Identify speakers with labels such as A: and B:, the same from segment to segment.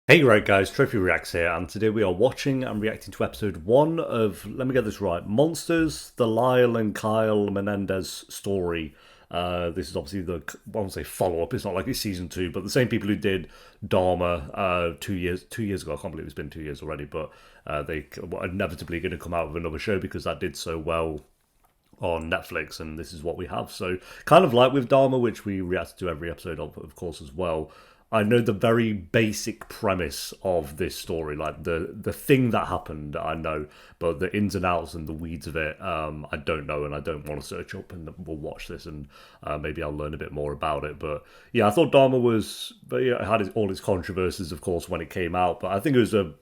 A: Hey right guys, Trophy Reacts here, and today we are watching and reacting to episode 1 of, let me get this right, Monsters, the Lyle and Kyle Menendez story. This is obviously the, I won't say follow-up, it's not like it's season 2, but the same people who did Dharma 2 years ago, I can't believe it's been 2 years already, but they were inevitably going to come out with another show because that did so well on Netflix, and this is what we have. So kind of like with Dharma, which we reacted to every episode of course, as well. I know the very basic premise of this story, like the thing that happened, I know, but the ins and outs and the weeds of it, I don't know, and I don't want to search up. And we'll watch this, and maybe I'll learn a bit more about it. But yeah, I thought Dharma was, but yeah, it had all its controversies, of course, when it came out. But I think it was a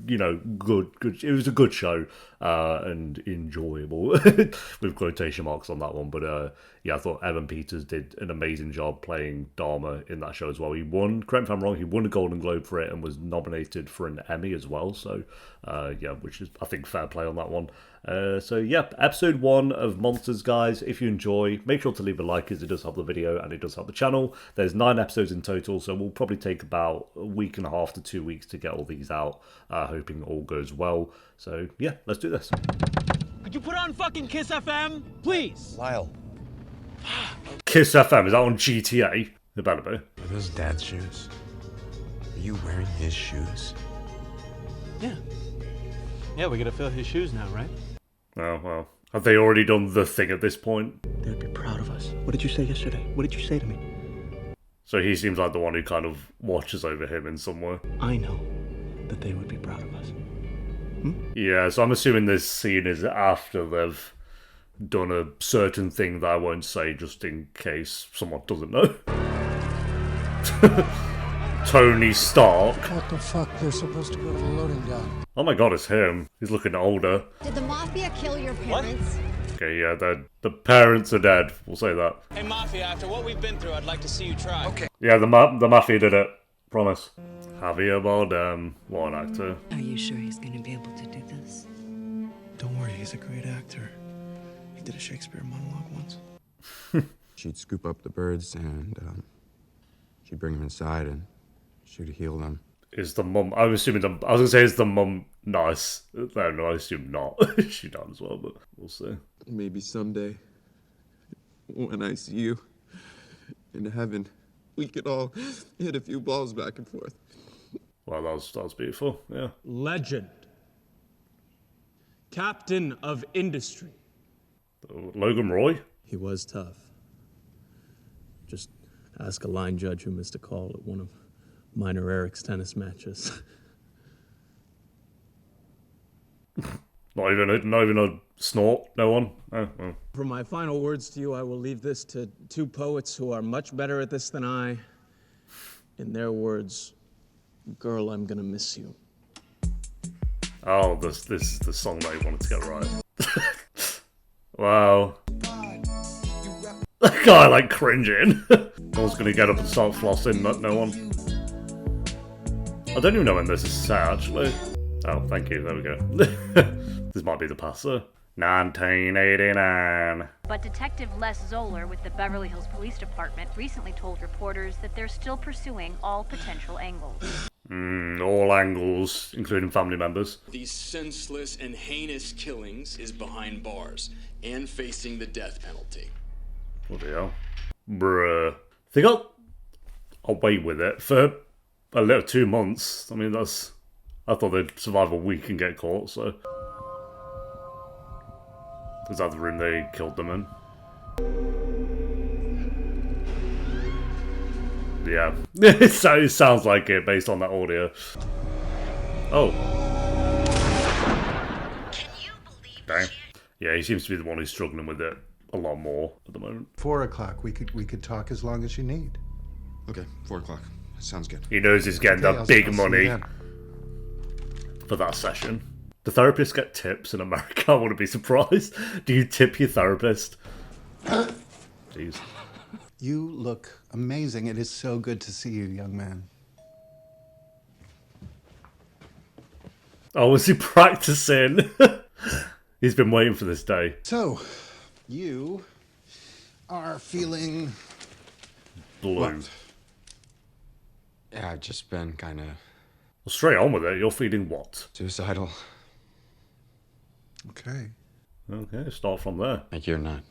A: good. It was a good show and enjoyable with quotation marks on that one. But yeah, I thought Evan Peters did an amazing job playing Dharma in that show as well. He won, correct me if I'm wrong, he won a Golden Globe for it and was nominated for an Emmy as well. So yeah, which is, I think, fair play on that one. So yeah, episode 1 of Monsters, guys. If you enjoy, make sure to leave a like, as it does help the video and it does help the channel. There's 9 episodes in total, so we'll probably take about a week and a half to 2 weeks to get all these out, hoping all goes well. So yeah, let's do this.
B: Could you put on fucking Kiss FM, please?
C: Lyle.
A: Kiss FM, is that on GTA? It better be.
C: Are those dad's shoes? Are you wearing his shoes?
B: Yeah. Yeah, we gotta fill his shoes now, right?
A: Oh, well. Have they already done the thing at this point?
D: They'd be proud of us. What did you say yesterday? What did you say to me?
A: So he seems like the one who kind of watches over him in some way.
D: I know that they would be proud of us.
A: Yeah, so I'm assuming this scene is after they've done a certain thing that I won't say just in case someone doesn't know. Tony Stark.
E: What the fuck? They're supposed to go to the loading dock.
A: Oh my god, it's him. He's looking older.
F: Did the Mafia kill your parents?
A: Okay, yeah, the parents are dead. We'll say that.
B: Hey, Mafia, after what we've been through, I'd like to see you try. Okay.
A: Yeah, the Mafia did it. Promise. Javier Bardem. What an actor.
G: Are you sure he's gonna be able to do this?
D: Don't worry, he's a great actor. He did a Shakespeare monologue once.
C: She'd scoop up the birds and she'd bring them inside and she'd heal them.
A: Is the mum... I was assuming I was gonna say, is the mum nice? No, I assume not. She does as well, but we'll see.
H: Maybe someday, when I see you in heaven, we could all hit a few balls back and forth.
A: Well, that was beautiful, yeah.
B: Legend. Captain of industry.
A: Logan Roy?
D: He was tough. Just ask a line judge who missed a call at one of minor Erik's tennis matches.
A: Not even a snort? No one? Oh, well.
B: For my final words to you, I will leave this to 2 poets who are much better at this than I. In their words, girl, I'm gonna miss you.
A: Oh, this is the song that he wanted to get right. Wow. That guy, like, cringing. I was gonna get up and start flossing, but no one. I don't even know when this is set, actually. Oh, thank you, there we go. This might be the passer. 1989.
I: But Detective Les Zoller with the Beverly Hills Police Department recently told reporters that they're still pursuing all potential angles.
A: All angles, including family members.
J: These senseless and heinous killings is behind bars and facing the death penalty.
A: What the hell? Bruh. They got away with it for a little 2 months. I mean, that's... I thought they'd survive a week and get caught, so... Is that the room they killed them in? Yeah. It sounds like it based on that audio. Oh. Dang. Yeah, he seems to be the one who's struggling with it a lot more at the moment.
E: 4 o'clock. We could talk as long as you need.
C: Okay, 4 o'clock. Sounds good.
A: He knows he's getting that big money for that session. Do therapists get tips in America? I wouldn't be surprised. Do you tip your therapist? Jeez.
E: You look amazing. It is so good to see you, young man.
A: Oh, was he practicing? He's been waiting for this day.
E: So, you are feeling...
A: Blue.
C: What? Yeah, I've just been kind of
A: Well, straight on with it. You're feeling what?
C: Suicidal.
E: Okay.
A: Okay, start from there.
C: Like you're not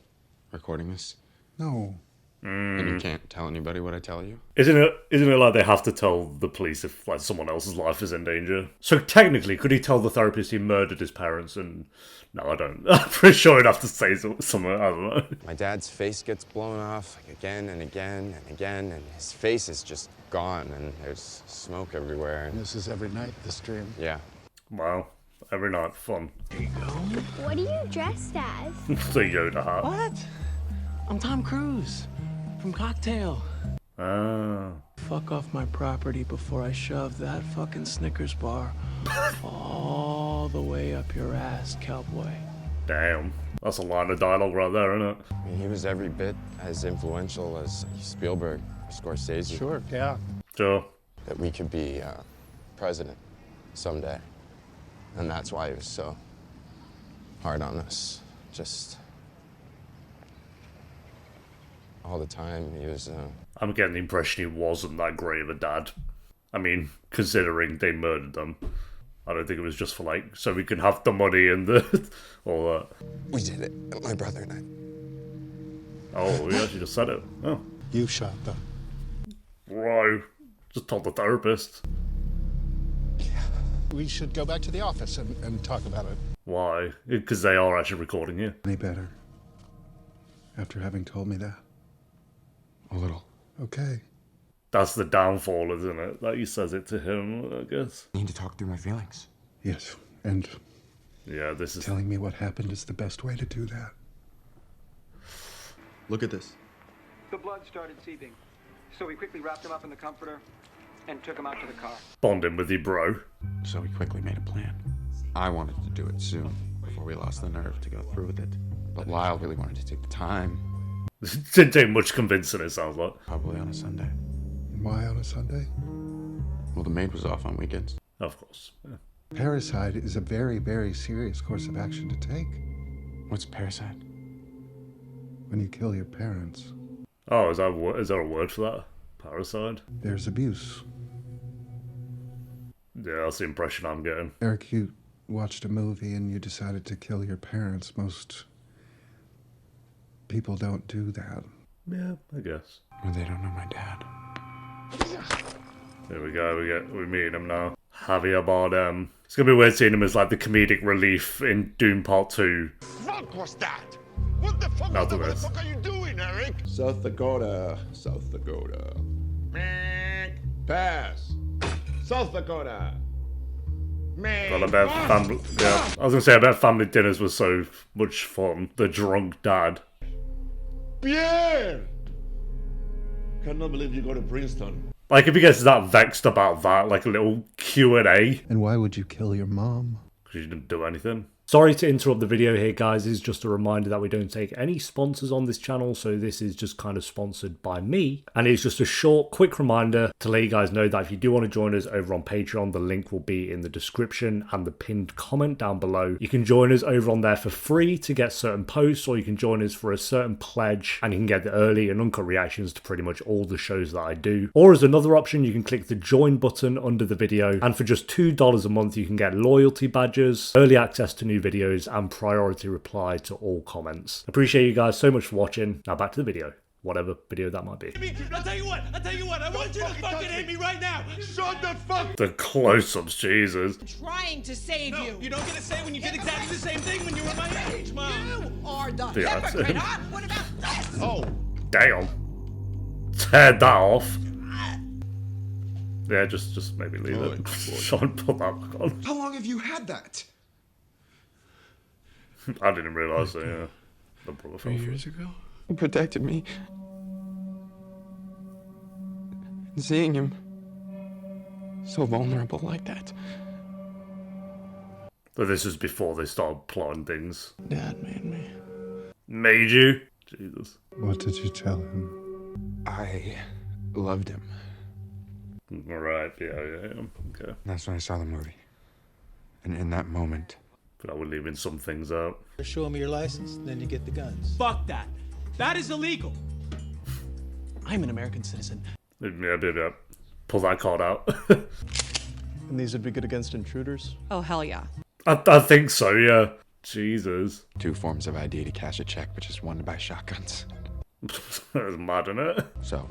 C: recording this?
E: No.
C: And you can't tell anybody what I tell you?
A: Isn't it like they have to tell the police if like someone else's life is in danger? So technically, could he tell the therapist he murdered his parents? And no, I don't. I'm pretty sure he'd have to say something. I don't know.
C: My dad's face gets blown off like again and again and again, and his face is just gone, and there's smoke everywhere. And
E: This is every night, this dream.
C: yeah.
A: Wow, every night fun.
F: What are you dressed as?
A: The Yoda hat.
B: What? I'm Tom Cruise from Cocktail.
A: Ah.
B: Fuck off my property before I shove that fucking Snickers bar all the way up your ass, cowboy.
A: Damn. That's a line of dialogue right there, isn't it?
C: I mean, he was every bit as influential as Spielberg, Scorsese.
E: Sure, yeah.
A: Sure.
C: That we could be president someday. And that's why he was so hard on us. Just all the time, he was...
A: I'm getting the impression he wasn't that great of a dad. I mean, considering they murdered them. I don't think it was just for like, so we can have the money and the all that.
C: We did it, my brother and I.
A: Oh, we actually just said it. Oh.
E: You shot them.
A: Bro. Just told the therapist.
E: We should go back to the office and talk about it.
A: Why? Because they are actually recording you.
E: Any better? After having told me that?
C: A little.
E: Okay.
A: That's the downfall, isn't it? That he says it to him, I guess.
C: I need to talk through my feelings.
E: Yes, and
A: Yeah, this is...
E: telling me what happened is the best way to do that.
H: Look at this.
K: The blood started seeping, so we quickly wrapped him up in the comforter and took him out to the car.
A: Bonding with you, bro.
C: So we quickly made a plan. I wanted to do it soon, before we lost the nerve to go through with it. But Lyle really wanted to take the time.
A: Didn't take much convincing, it sounds like.
C: Probably on a Sunday.
E: Why on a Sunday?
C: Well, the maid was off on weekends.
A: Of course. Yeah.
E: Parricide is a very, very serious course of action to take.
C: What's parricide?
E: When you kill your parents,
A: Oh, is there a word for that? Parricide?
E: there's abuse.
A: Yeah, that's the impression I'm getting.
E: Erik, you watched a movie and you decided to kill your parents. Most people don't do that.
A: Yeah, I guess.
C: Well, they don't know my dad.
A: There we go, we're meeting him now. Javier Bardem. It's gonna be weird seeing him as like the comedic relief in Doom Part 2.
L: What was that? What the fuck,
A: After this.
L: are you doing, Erik?
H: South Dakota. South Dakota. Pass. South Dakota.
A: Well, I bet family. Yeah, I was gonna say I bet family dinners was so much fun. The drunk dad.
L: Pierre! Cannot believe you go to Princeton.
A: Like if he gets that vexed about that, like a little Q&A.
E: And why would you kill your mom?
A: Because you didn't do anything. Sorry to interrupt the video here, guys. This is just a reminder that we don't take any sponsors on this channel, so this is just kind of sponsored by me. And it's just a short, quick reminder to let you guys know that if you do want to join us over on Patreon, the link will be in the description and the pinned comment down below. You can join us over on there for free to get certain posts, or you can join us for a certain pledge, and you can get the early and uncut reactions to pretty much all the shows that I do. Or as another option, you can click the join button under the video, and for just $2 a month, you can get loyalty badges, early access to new videos, and priority reply to all comments. Appreciate you guys so much for watching. Now back to the video, whatever video that might be.
L: I'll tell you what, I want you to fucking hit me right now. Shut the fuck.
A: The close-ups, Jesus.
M: Trying to save you.
L: You don't get to say when you did exactly the same thing when you were my age, Mom.
M: You are the
A: Yeah,
M: hypocrite, huh? What about this?
L: Oh.
A: Damn. Tear that off. Yeah, just maybe leave it. Try and put that back on.
L: How long have you had that?
A: I didn't realise that, yeah. The brother fell
C: 3
A: for
C: years
A: it.
C: ago? He protected me. And seeing him so vulnerable like that.
A: But this was before they started plotting things.
B: Dad made me.
A: Made you? Jesus.
E: What did you tell him?
C: I loved him.
A: Right, yeah. Okay.
C: That's when I saw the movie. And in that moment...
A: But I would leaving some things out.
N: Show me your license, then you get the guns.
B: Fuck that. That is illegal. I'm an American citizen.
A: Yeah. Pull that card out.
B: And these would be good against intruders?
O: Oh, hell yeah.
A: I think so, yeah. Jesus.
C: 2 forms of ID to cash a check, but just 1 to buy shotguns.
A: That was mad, isn't it?
C: So,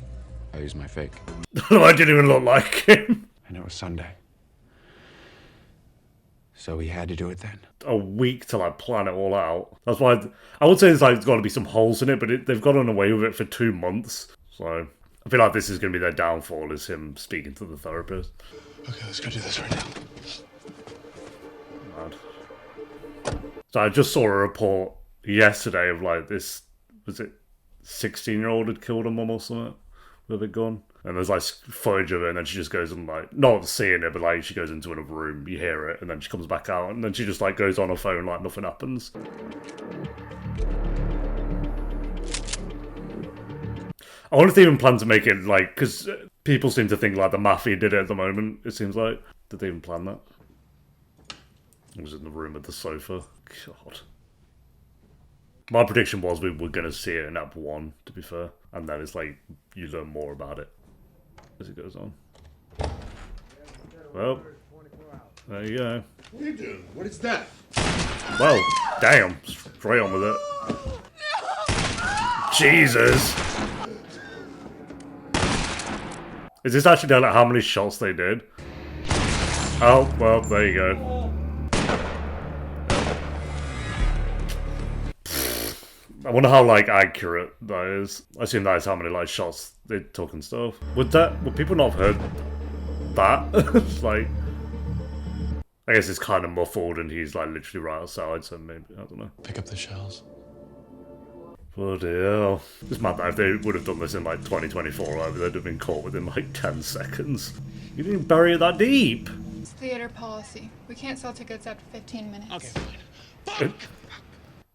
C: I used my fake.
A: I didn't even look like him.
C: And it was Sunday. So we had to do it then.
A: A week to like plan it all out. That's why I would say there's got to be some holes in it, but they've gotten away with it for 2 months. So I feel like this is going to be their downfall, is him speaking to the therapist.
B: Okay, let's go do this right now.
A: Mad. So I just saw a report yesterday of like this, was it 16-year-old had killed her mum or something with a gun? And there's like footage of it, and then she just goes and like, not seeing it, but like she goes into another room, you hear it, and then she comes back out, and then she just like goes on her phone like nothing happens. I wonder if they even plan to make it like, because people seem to think like the Mafia did it at the moment, it seems like. Did they even plan that? It was in the room with the sofa. God. My prediction was we were going to see it in Act 1, to be fair. And then it's like, you learn more about it as it goes on. Well, there you go.
L: What are you doing? What is that?
A: Well, damn. Straight on with it. Jesus! Is this actually down at how many shots they did? Oh, well, there you go. I wonder how like accurate that is. I assume that is how many like shots they took and stuff. Would people not have heard that? It's like, I guess it's kind of muffled and he's like literally right outside, so maybe, I don't know.
B: Pick up the shells.
A: Bloody hell. It's mad that if they would have done this in like 2024, right, they'd have been caught within like 10 seconds. You didn't bury it that deep.
P: It's theater policy. We can't sell tickets after 15 minutes.
L: Okay, fine.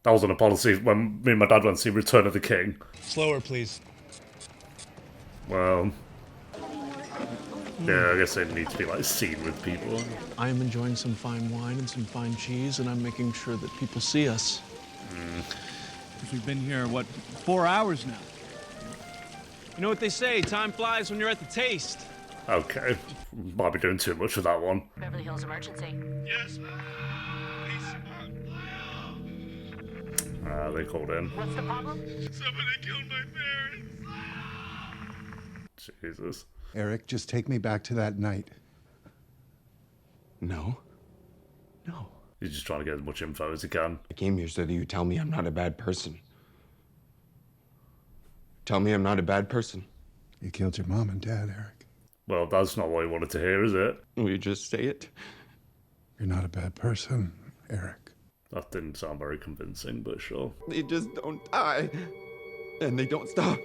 A: That wasn't a policy when me and my dad went to see Return of the King.
L: Slower, please.
A: Well, yeah, I guess they need to be like seen with people.
B: I am enjoying some fine wine and some fine cheese, and I'm making sure that people see us.
L: Because we've been here, what, 4 hours now?
B: You know what they say, time flies when you're at the taste.
A: Okay, might be doing too much with that one.
Q: Beverly Hills emergency.
L: Yes.
A: They called in.
Q: What's the problem?
L: Somebody killed my parents.
A: Jesus.
E: Erik, just take me back to that night.
C: No.
A: He's just trying to get as much info as he can.
C: I came here so that you tell me I'm not a bad person. Tell me I'm not a bad person.
E: You killed your mom and dad, Erik.
A: Well, that's not what he wanted to hear, is it?
C: Will you just say it?
E: You're not a bad person, Erik.
A: That didn't sound very convincing, but sure.
H: They just don't die. And they don't stop.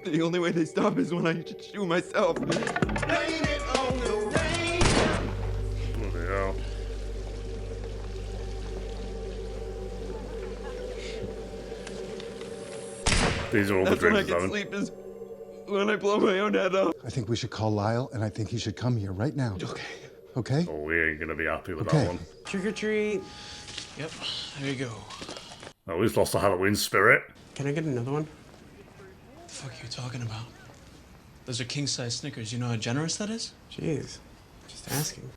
H: The only way they stop is when I shoot myself.
L: Blame it on the rain.
A: Bloody hell. These are all
H: That's
A: the
H: when I
A: dreams,
H: can
A: Simon.
H: sleep is when I blow my own head off.
E: I think we should call Lyle, and I think he should come here right now.
H: Okay.
E: Okay?
A: Oh, we ain't gonna be happy with
E: Okay.
A: that one.
N: Trick or treat.
B: Yep, there you go.
A: Oh, we've lost the Halloween spirit.
N: Can I get another one?
B: What the fuck are you talking about? Those are king-size Snickers. You know how generous that is?
N: Jeez. Just asking.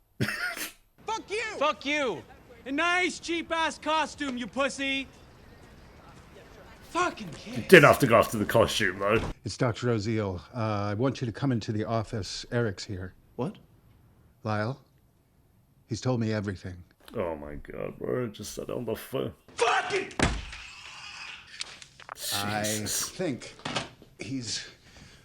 L: Fuck you! Fuck you! A nice cheap-ass costume, you pussy! Fucking kid.
A: Didn't have to go after the costume, though.
E: It's Dr. Oziel. I want you to come into the office. Erik's here.
B: What?
E: Lyle? He's told me everything.
A: Oh my god, bro. Just said it on the phone.
L: Fucking!
E: I
A: Jesus.
E: think he's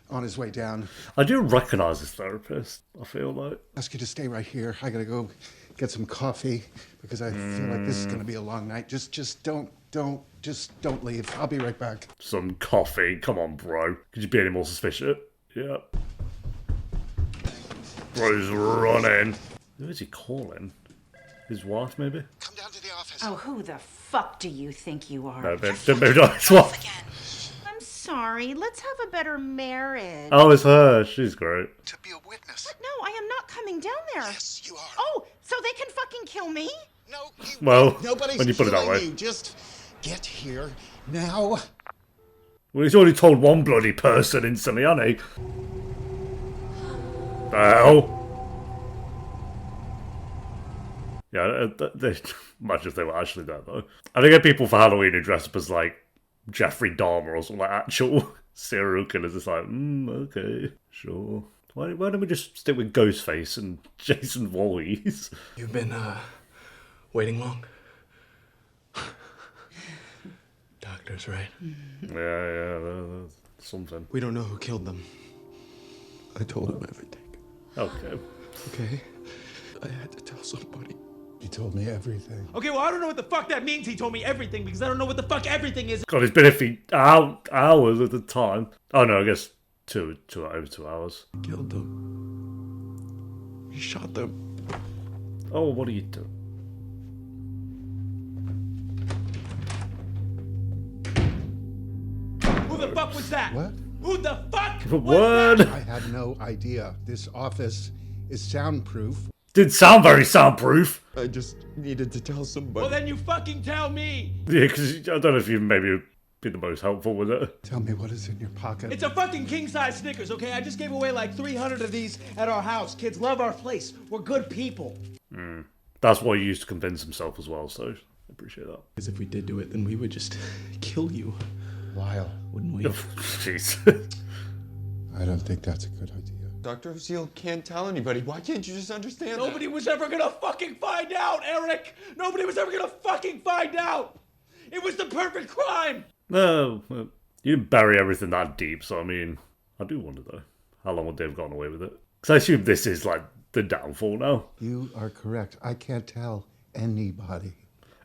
E: on his way down.
A: I do recognise this therapist, I feel like.
E: Ask you to stay right here. I gotta go get some coffee because I feel like this is gonna be a long night. Just don't leave. I'll be right back.
A: Some coffee. Come on, bro. Could you be any more suspicious? Yeah. Bro's running. Who is he calling? His wife, maybe?
E: Come down to the office.
Q: Oh, who the fuck do you think you are?
A: No, maybe not his wife.
Q: I'm sorry. Let's have a better marriage.
A: Oh, it's her. She's great.
E: To be a witness.
Q: What? No, I am not coming down there.
E: Yes, you are.
Q: Oh, so they can fucking kill me?
E: No,
A: Well,
E: nobody's
A: when you put it that
E: killing
A: way.
E: you. Just get here now.
A: Well, he's already told one bloody person instantly, hasn't he? The hell? Yeah, they, imagine if they were actually there, though. And I get people for Halloween who dress up as, like, Jeffrey Dahmer or some, like, actual serial killers. It's like, okay, sure. Why don't we just stick with Ghostface and Jason Voorhees?
N: You've been, waiting long? Doctors, right?
A: Yeah, something.
N: We don't know who killed them.
H: I told him everything.
A: Okay.
H: Okay? I had to tell somebody.
E: He told me everything.
L: Okay, well, I don't know what the fuck that means. He told me everything because I don't know what the fuck everything is.
A: God, it's been a few hours at the time. Oh no, I guess over 2 hours.
H: Killed them. He shot them.
A: Oh, what are you doing?
L: Who the fuck was that?
E: What?
L: Who the fuck?
A: What?
E: I had no idea. This office is soundproof.
A: Didn't sound very soundproof.
H: I just needed to tell somebody.
L: Well, then you fucking tell me.
A: Yeah, because I don't know if you maybe be the most helpful with it.
E: Tell me what is in your pocket.
L: It's a fucking king-size Snickers, okay? I just gave away like 300 of these at our house. Kids love our place. We're good people.
A: That's what he used to convince himself as well, so I appreciate that.
N: Because if we did do it, then we would just kill you.
E: Lyle.
N: Wouldn't we?
A: Jeez.
E: I don't think that's a good idea.
H: Dr. Oziel can't tell anybody. Why can't you just understand
L: Nobody was ever gonna fucking find out, Erik! Nobody was ever gonna fucking find out! It was the perfect crime!
A: No, you didn't bury everything that deep, so I mean, I do wonder though, how long would they have gotten away with it? Because I assume this is like the downfall now.
E: You are correct. I can't tell anybody.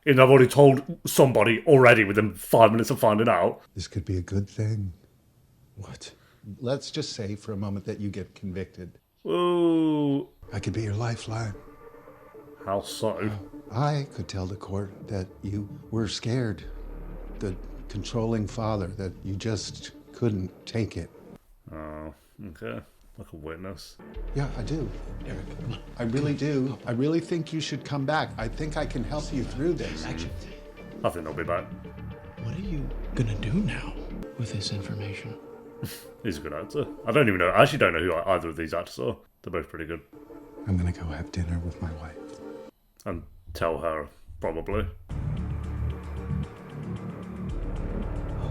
A: And I've already told somebody already within 5 minutes of finding out.
E: This could be a good thing.
H: What?
E: Let's just say for a moment that you get convicted.
A: Oh.
E: I could be your lifeline.
A: How so?
E: I could tell the court that you were scared. The controlling father, that you just couldn't take it.
A: Oh, okay. Like a witness.
E: Yeah, I do. Erik, I really do. I really think you should come back. I think I can help you through this.
N: Action.
A: I think they'll be back.
N: What are you gonna do now with this information?
A: He's a good actor. I don't even know. I actually don't know who either of these actors are. They're both pretty good.
E: I'm gonna go have dinner with my wife.
A: And tell her, probably.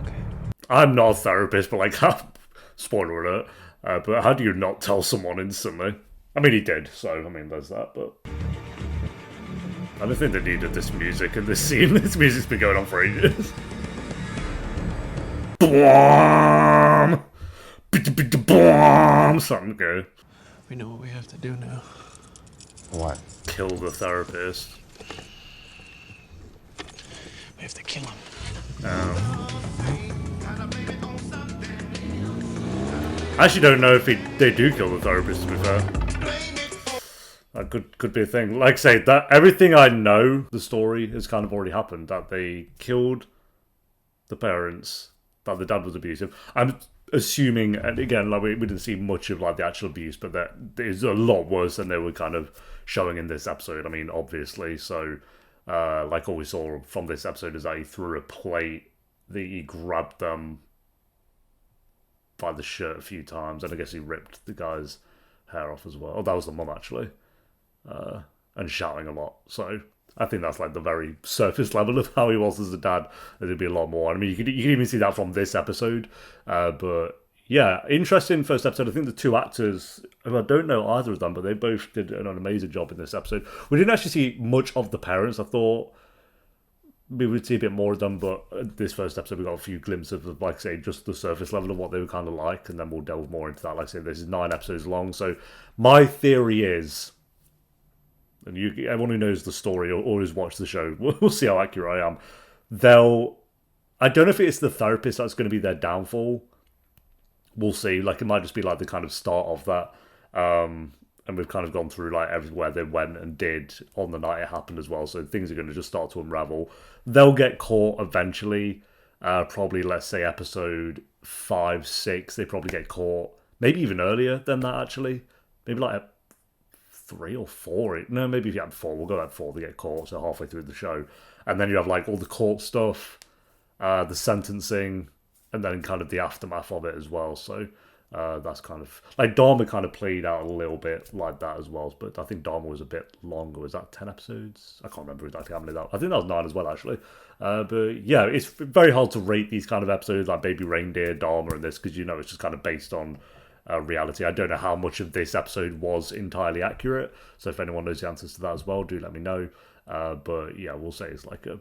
N: Okay.
A: I'm not a therapist, but like, spoiler alert. But how do you not tell someone instantly? I mean, he did, so I mean, there's that, but I don't think they needed this music in this scene. This music's been going on for ages. Bwom! Bwom! Something good.
N: We know what we have to do now.
C: What?
A: Kill the therapist.
N: We have to kill him.
A: I actually don't know if they do kill the therapist, to be fair. That could be a thing. Like I say, that everything I know, the story has kind of already happened. That they killed the parents, that the dad was abusive. I'm assuming, and again, like we didn't see much of like the actual abuse, but that is a lot worse than they were kind of showing in this episode. I mean, obviously. So, like all we saw from this episode is that he threw a plate, that he grabbed them by the shirt a few times, and I guess he ripped the guy's hair off as well. Oh, that was the mum actually, and shouting a lot. So I think that's like the very surface level of how he was as a dad. There'd be a lot more. I mean, you can even see that from this episode. But yeah, interesting first episode. I think the two actors, I don't know either of them, but they both did an amazing job in this episode. We didn't actually see much of the parents. I thought we would see a bit more of them, but this first episode we got a few glimpses of, like I say, just the surface level of what they were kind of like, and then we'll delve more into that. Like I say, this is 9 episodes long, so my theory is, and everyone who knows the story or who's watched the show, we'll see how accurate I am. I don't know if it's the therapist that's going to be their downfall. We'll see. Like, it might just be like the kind of start of that. And we've kind of gone through like everywhere they went and did on the night it happened as well. So things are going to just start to unravel. They'll get caught eventually. Probably, let's say, episode 5, 6. They probably get caught. Maybe even earlier than that, actually. Maybe like 3 or 4. No, maybe if you had 4. We'll go at 4. They get caught, so halfway through the show. And then you have like all the court stuff, the sentencing, and then kind of the aftermath of it as well. So That's kind of like Dharma kind of played out a little bit like that as well, but I think Dharma was a bit longer. Was that 10 episodes? I can't remember exactly how many that. I think that was 9 as well, actually. But yeah, it's very hard to rate these kind of episodes like Baby Reindeer, Dharma, and this because you know it's just kind of based on reality. I don't know how much of this episode was entirely accurate, so if anyone knows the answers to that as well, do let me know. But yeah, we'll say it's like a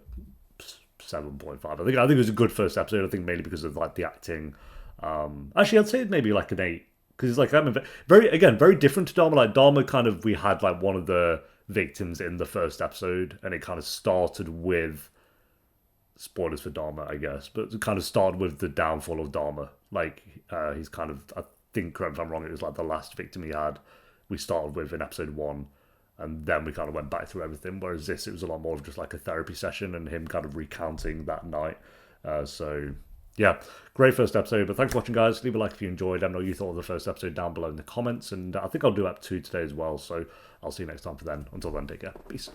A: 7.5. I think it was a good first episode. I think mainly because of like the acting. Actually, I'd say maybe like an 8 because it's like very different to Dharma. Like Dharma, kind of we had like one of the victims in the first episode, and it kind of started with spoilers for Dharma, I guess, but it kind of started with the downfall of Dharma. Like he's kind of, I think, correct me if I'm wrong, it was like the last victim he had. We started with in episode 1. And then we kind of went back through everything. Whereas this, it was a lot more of just like a therapy session and him kind of recounting that night. So, yeah, great first episode. But thanks for watching, guys. Leave a like if you enjoyed. Let me know what you thought of the first episode down below in the comments. And I think I'll do Ep 2 today as well. So I'll see you next time for then. Until then, take care. Peace.